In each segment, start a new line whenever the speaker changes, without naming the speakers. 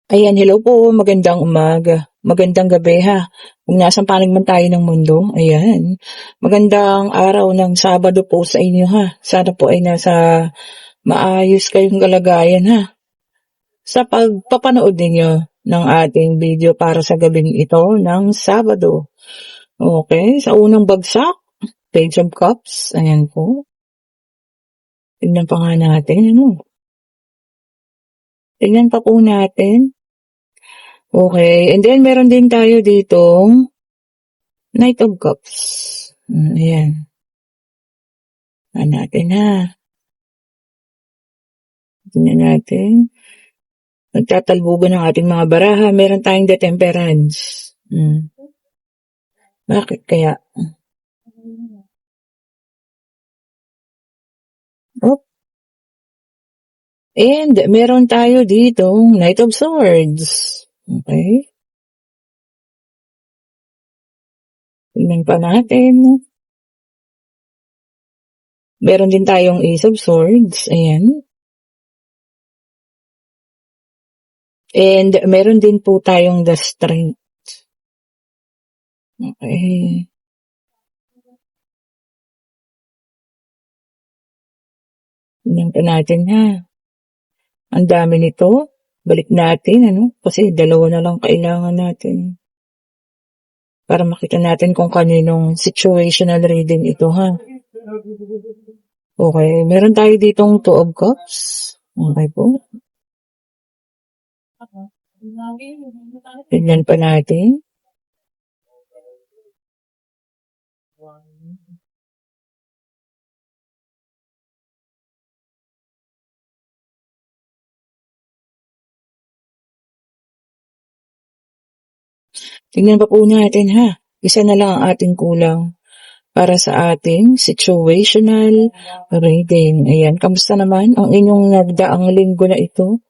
Ayan, hello po, magandang umaga, magandang gabi ha, kung nasang panig man tayo ng mundo, ayan. Magandang araw ng Sabado po sa inyo ha, sana po ay nasa maayos kayong kalagayan ha, sa pagpapanood ninyo ng ating video para sa gabing ito ng Sabado. Okay, sa unang bagsak, Page of Cups, ayan po. Tignan pa nga natin, tignan pa po natin. Okay, and then meron din tayo ditong Knight of Cups. Ayan. Natin ha. Tingnan natin. Nagtatalbugan ng ating mga baraha. Meron tayong The Temperance. Bakit kaya? Oh. And meron tayo ditong Knight of Swords. Okay. Tingnan pa natin. Meron din tayong Ace of Swords. Ayan. And meron din po tayong The Strength. Okay. Tingnan pa natin ha. Ang dami nito. Balik natin, kasi dalawa na lang kailangan natin. Para makita natin kung kaninong situational reading ito ha. Okay, meron tayo ditong Two of Cups. Okay po. Tignan pa natin. Tignan pa po natin ha. Isa na lang ang ating kulang para sa ating situational reading. Ayan, kamusta naman ang inyong nagdaang linggo na ito?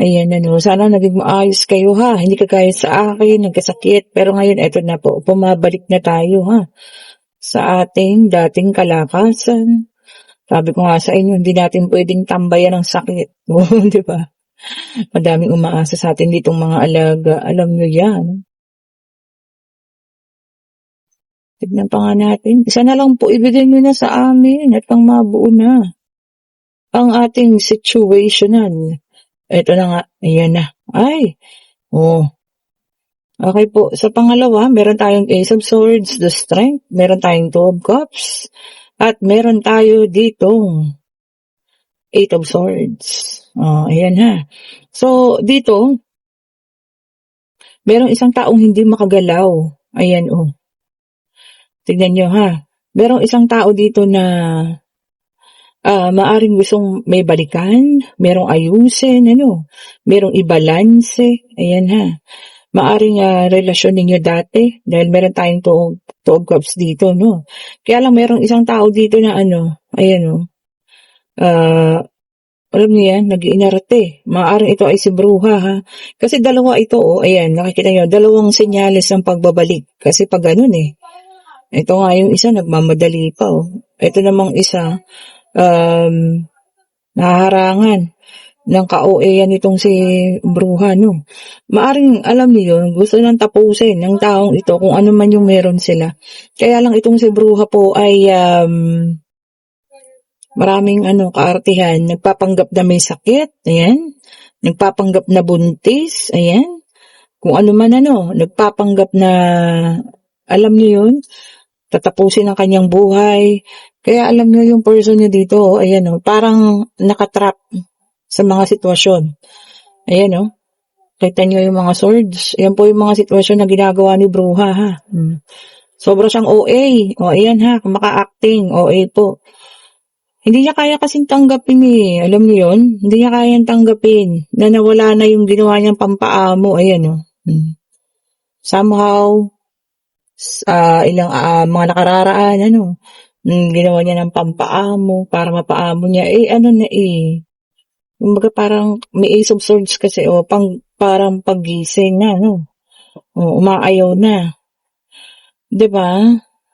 Ayan, sana naging maayos kayo ha. Hindi kagaya sa akin, nagkasakit. Pero ngayon, eto na po, pumabalik na tayo ha. Sa ating dating kalakasan. Sabi ko nga sa inyo, hindi natin pwedeng tambayan ng sakit. Di ba? Madaming umaasa sa atin ditong mga alaga. Alam nyo yan. Tignan pa nga natin. Isa na lang po, ibigay nyo na sa amin at pang mabuo na ang ating situational. Ito na nga. Ayan na. Ay. Okay po. Sa pangalawa, meron tayong Ace of Swords, The Strength. Meron tayong Two of Cups. At meron tayo ditong Eight of Swords. Ayan ha. So, dito, merong isang taong hindi makagalaw. Ayan Tignan nyo ha. Merong isang tao dito na maaring gustong may balikan, merong ayusin, merong ibalanse. Ayan ha. Maaring relasyon ninyo dati dahil meron tayong two of cups dito, no? Kaya lang merong isang tao dito na ayan alam niyo yan, nag-iinarte. Maaring ito ay si bruha ha. Kasi dalawa ito ayan, nakikita nyo, dalawang senyales ng pagbabalik. Kasi pag ganun ito nga yung isa, nagmamadali pa Ito namang isa, naharangan ng ka-OA itong si bruha, no? Maaring, alam niyo, gusto nang tapusin ng taong ito kung ano man yung meron sila. Kaya lang itong si bruha po ay maraming kaartihan. Nagpapanggap na may sakit, ayan. Nagpapanggap na buntis, ayan. Kung ano man nagpapanggap na, alam niyo yun, tatapusin ang kanyang buhay. Kaya alam niyo yung person niya dito, ayan parang nakatrap sa mga sitwasyon. Ayan kita niyo yung mga swords. Ayan po yung mga sitwasyon na ginagawa ni bruha ha. Sobra siyang OA. Ayan ha, maka-acting, OA po. Hindi niya kaya kasing tanggapin alam niyo yun? Hindi niya kayang tanggapin na nawala na yung ginawa niyang pampaamo. Ayan Somehow, ilang mga nakararaan ginawa niya ng pampaamo para mapaamo niya kumbaga parang may Ace of Swords kasi parang paggising na umaayaw na, 'di ba?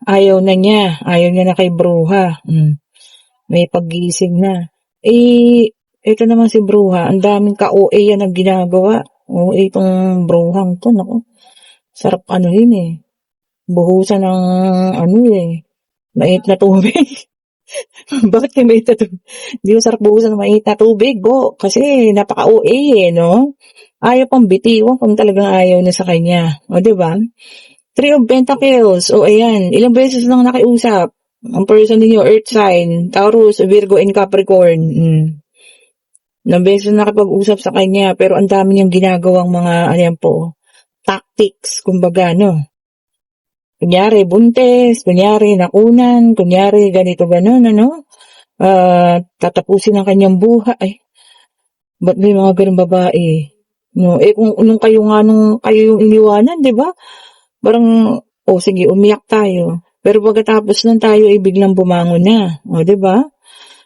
Ayaw niya na kay bruha. May paggising na ito naman si bruha, ang daming ka-OA yan ang ginagawa. Oo, itong bruhang 'to, naku, sarap anuhin, eh, buhusan ng ano, eh, mainit na tubig. Bakit kaya mainit na tubig? 'Di masarap buhusan ng mainit na tubig po, kasi napaka-OA, eh, 'no? Ayaw pang bitiwan kung talagang ayaw na sa kanya, oh, 'di ba? Three of Pentacles, oh, ayan, ilang beses lang nakiusap ang person ninyo, Earth sign, Taurus, Virgo, and Capricorn, ilang beses na nakipag-usap sa kanya, pero ang dami niyang ginagawang mga, ayan po, tactics, kumbaga, no? Kunyari, buntis, kunyari, nakunan, kunyari, ganito, ganon, ano? Tatapusin ang kanyang buhay. Ay, ba't may mga ganong babae? No, eh, kung nung kayo yung iniwanan, di ba? Parang, oh, sige, umiyak tayo. Pero pagkatapos nun tayo ay biglang bumangon na. O, di ba?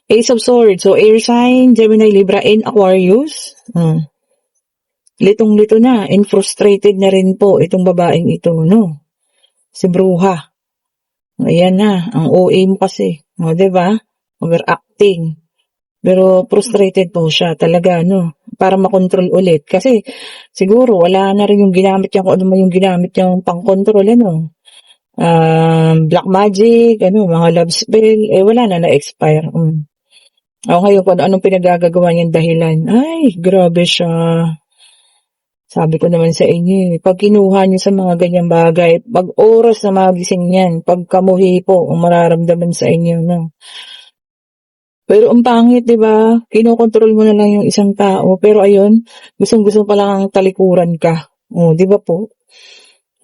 Ace of Swords. So, air sign, Gemini, Libra, and Aquarius. Litong-lito na and frustrated na rin po itong babaeng ito, no? Si Bruha. Ayan na, ang OA mo kasi. O, diba? Overacting. Pero frustrated po siya talaga, no? Para makontrol ulit. Kasi, siguro, wala na rin yung ginamit niya, kung ano man yung ginamit niyang pang-control, ano? Black magic, ano, mga love spell, eh, wala na, na-expire. O, ngayon, kung anong pinagagagawa niyang dahilan, ay, grabe siya. Sabi ko naman sa inyo, pag kinuha niyo sa mga ganyang bagay, pag oras na magising yan, pag kamuhi po, ang mararamdaman sa inyo, no? Pero ang pangit, di ba? Kinokontrol mo na lang yung isang tao, pero ayun, gustong-gusto pa lang ang talikuran ka. Oh, di ba po?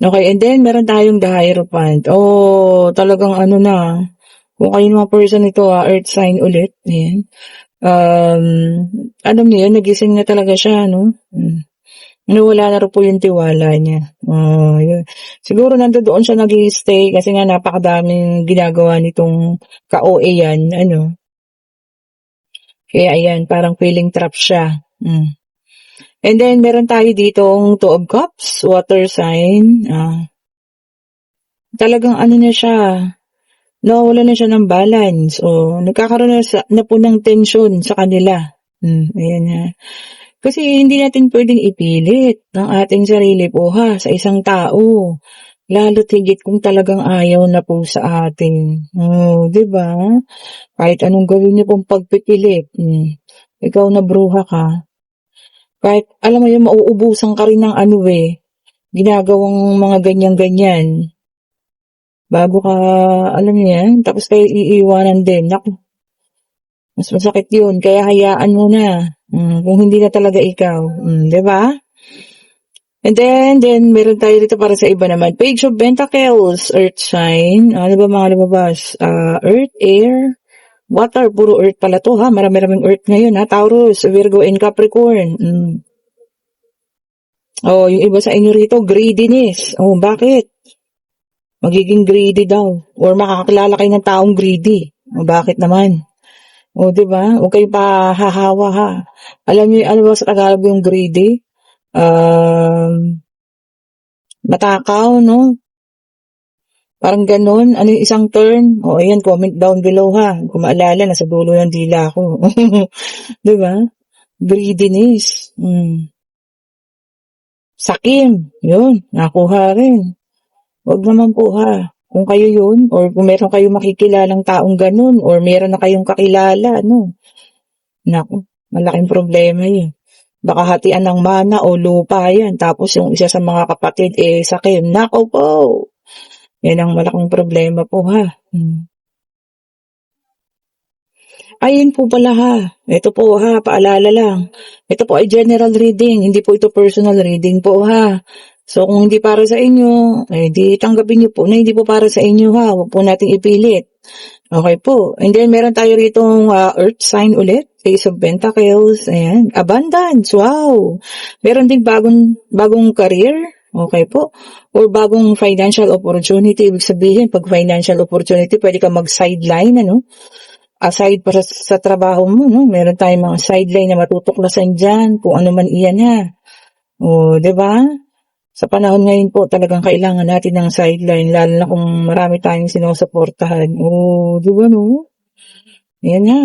Okay, and then meron tayong the Hierophant. Oh, talagang ano na, kung kayo mga person ito, earth sign ulit, ayan. Alam niyo yun, nagising na talaga siya, no? Nawala na rin po yung tiwala niya. Yun. Siguro nandoon siya nag-i-stay kasi nga napakadaming ginagawa nitong ka-OA yan, ano. Kaya ayan, parang feeling trap siya. And then, meron tayo ditong Two of Cups, water sign. Talagang ano na siya, nawawala na siya ng balance. O, nagkakaroon na po ng tension sa kanila. Ayan na. Kasi hindi natin pwedeng ipilit ang ating sarili po sa isang tao. Lalo't higit kung talagang ayaw na po sa atin. Oh, 'di ba? Kahit anong gawin niyo pong pagpipilit, ikaw na bruha ka. Kahit alam mo yun, mauubusan ka rin ng ano ginagawang mga ganyan-ganyan. Bago ka, alam niyo yan, tapos kayo iiwanan din. Naku, mas masakit yun. Kaya hayaan mo na. Kung hindi na talaga ikaw. Di ba? And then, meron tayo dito para sa iba naman. Page of Pentacles, Earth sign. Ano ba mga lumabas? Earth, air, water. Puro Earth pala to, ha? Marami-raming Earth ngayon, ha? Taurus, Virgo, and Capricorn. Oh, yung iba sa inyo rito, greediness. Oh, bakit? Magiging greedy daw. Or makakakilala kayo ng taong greedy. Oh, bakit naman? O, di ba? Huwag kayong pahahawa, ha? Alam niyo, ano ba sa Tagalog yung greedy? Matakaw, no? Parang ganun. Ano yung isang term? O, ayan, comment down below, ha? Kung maalala, nasa dulo ng dila ko. Di ba? Greediness. Sakim. Yun, nakuha rin. Huwag naman po, ha? Kung kayo yun, or kung meron kayong makikilalang taong ganun, or meron na kayong kakilala, no? Naku, malaking problema yun. Baka hatian ng mana o lupa yan. Tapos yung isa sa mga kapatid, sakim. Nako po! Yan ang malaking problema po, ha? Ayun po pala, ha? Ito po, ha? Paalala lang. Ito po ay general reading. Hindi po ito personal reading po, ha? So, kung hindi para sa inyo, di tanggapin niyo po na hindi po para sa inyo, ha? Huwag po nating ipilit. Okay po. And then, meron tayo ritong earth sign ulit. Ace of Pentacles. Ayan. Abundance. Wow. Meron din bagong career. Okay po. Or bagong financial opportunity. Ibig sabihin, pag financial opportunity, pwede ka mag-sideline, ano? Aside para sa trabaho mo, no? Meron tayong mga sideline na matutuklasan dyan. Kung ano man iyan, ha? O, diba? Sa panahon ngayon po, talagang kailangan natin ng sideline, lalo na kung marami tayong sinusuportahan. Oh, di ba, no? Ayan nga.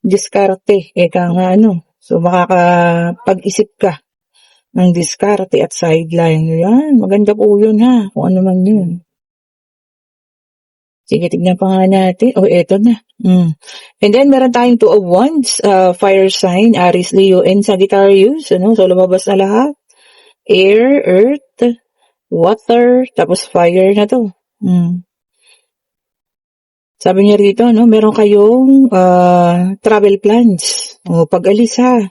Diskarte. Eka nga, ano. So, makakapag-isip ka ng diskarte at sideline. Yan, maganda po yun ha, kung ano man yun. Sige, tignan pa nga natin. Oh, eto na. And then, meron tayong Two of Wands, fire sign, Aries, Leo, and Sagittarius. So, lumabas na lahat. Air, earth, water, tapos fire na to. Sabi niya rito, meron kayong travel plans. O, pag-alis ha.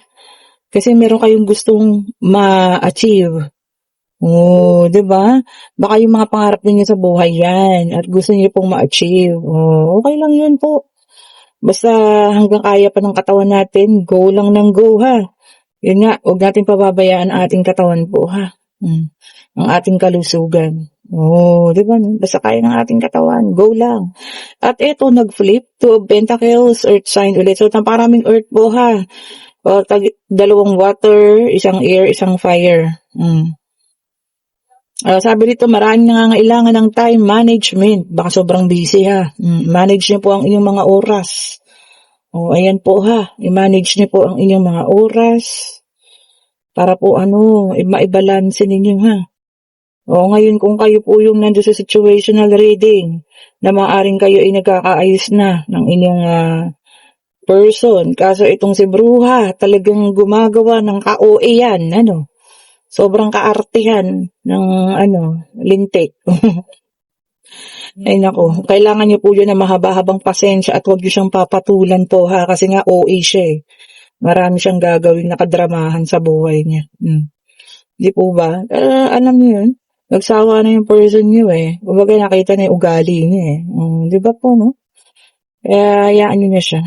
Kasi meron kayong gustong ma-achieve. Oh, 'di ba? Baka yung mga pangarap niyo sa buhay 'yan at gusto niyo pong ma-achieve. Oh, okay lang 'yun po. Basta hanggang kaya pa ng katawan natin, go lang ng go ha. 'Yun nga, 'wag natin pababayaan ang ating katawan po ha. Ang ating kalusugan. Oh, 'di ba? Basta kaya ng ating katawan, go lang. At eto nag-flip to Pentacles, Earth sign ulit. So, maraming earth po ha. O, dalawang water, isang air, isang fire. Sabi dito, maraming nangangailangan ng time management. Baka sobrang busy ha. Manage niyo po ang inyong mga oras. Ayan po ha. I-manage niyo po ang inyong mga oras. Para po maibalance ninyo ha. Ngayon kung kayo po yung nandun sa situational reading na maaaring kayo ay nagkakaayos na ng inyong person. Kaso itong si Bruha talagang gumagawa ng ka-OA yan. Sobrang kaartihan ng lintik. Ay nako, kailangan niyo po yun na mahaba-habang pasensya at huwag niyo siyang papatulan po ha, kasi nga OA siya eh. Marami siyang gagawin na kadramahan sa buhay niya. Di po ba? Alam niyo yun, nagsawa na yung person niyo eh. Kumbaga nakita na yung ugali niya eh. Di ba po no? Kaya hayaan niyo na siya.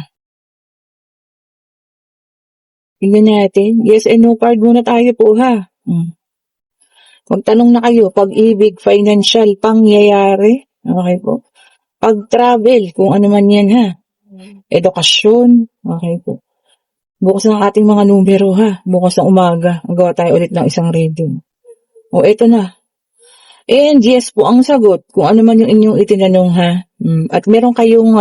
Tingnan natin. Yes and no card muna tayo po ha. Magtanong na kayo, pag-ibig, financial, pangyayari. Okay po. Pag-travel, kung ano man yan ha. Edukasyon. Okay po. Bukas ng ating mga numero ha. Bukas ng umaga. Magawa tayo ulit ng isang reading. Eto na. And yes po ang sagot. Kung ano man yung inyong itinanong ha. At meron kayong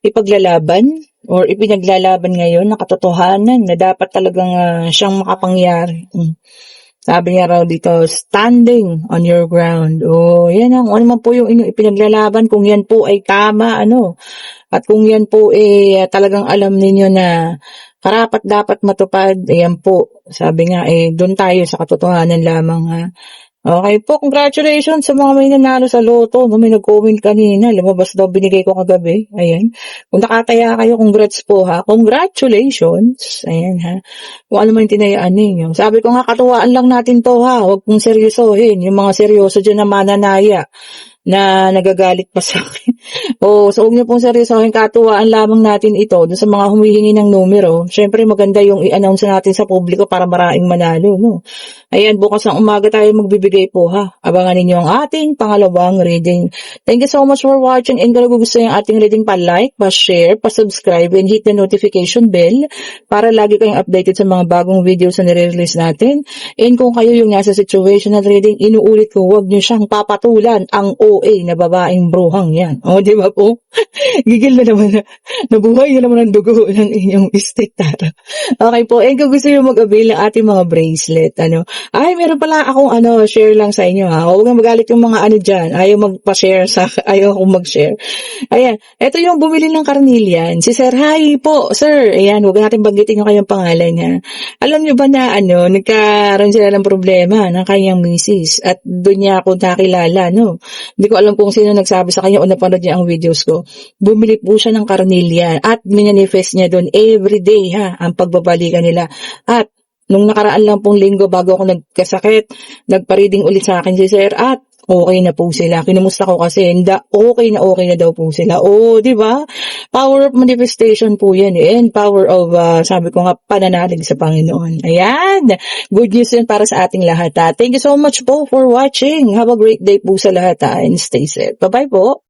ipaglalaban or ipinaglalaban ngayon na katotohanan na dapat talagang siyang makapangyari. Sabi niya raw dito, standing on your ground. Yan ang ano man po yung inyong ipinaglalaban, kung yan po ay tama, at kung yan po talagang alam ninyo na karapat dapat matupad, ayan po. Sabi nga, doon tayo sa katotohanan lamang ha. Okay po, congratulations sa mga may nanalo sa loto. May nag-comment kanina, lumabas daw binigay ko kagabi. Ayan. Kung nakataya kayo, congrats po ha. Congratulations. Ayan ha. Kung ano man yung tinayaan ninyo. Sabi ko nga, katuwaan lang natin to ha. Huwag pong seryosohin. Yung mga seryoso dyan na mananaya na nagagalit pa sa akin. So huwag niyo pong seryosohin, katuwaan lamang natin ito doon sa mga humihingi ng numero. Siyempre maganda yung i-announce natin sa publiko para maraming manalo, no? Ayan, bukas ng umaga tayo magbibigay po ha. Abangan ninyo ang ating pangalawang reading. Thank you so much for watching, and kung gusto yung ating reading, pa-like, pa-share, pa-subscribe, and hit the notification bell para lagi kayong updated sa mga bagong videos na nire-release natin. And kung kayo yung nasa situational reading, inuulit ko, huwag niyo siyang papatulan ang OA na babaeng bruhang yan. Di ba po? Gigil na naman nabuhay na naman ang dugo ng inyong istetara. Okay po, and kung gusto nyo mag-avail ng ating mga bracelet, meron pala akong share lang sa inyo ha. Huwag na magalit yung mga dyan, ayaw magpa-share ayaw akong mag-share. Ayan, eto yung bumili ng karnilyan. Si Sir, hi po, sir. Ayan, huwag natin banggitin yung kanyang pangalan niya. Alam nyo ba na nagkaroon sila ng problema ng kanyang misis at doon niya ako nakilala, Hindi ko alam kung sino nagsabi sa kanya o napanood niya ang videos ko. Bumili po siya ng karnilyan at minanifest niya doon everyday ha, ang pagbabalikan nila. At nung nakaraan lang pong linggo bago ako nagkasakit, nagpa-reading ulit sa akin si Sir at okay na po sila. Kinumusta ko kasi, okay na daw po sila. Di ba? Power of manifestation po yan and power of, sabi ko nga, pananalig sa Panginoon. Ayan! Good news yun para sa ating lahat ha. Thank you so much po for watching. Have a great day po sa lahat ha, and stay safe. Bye-bye po!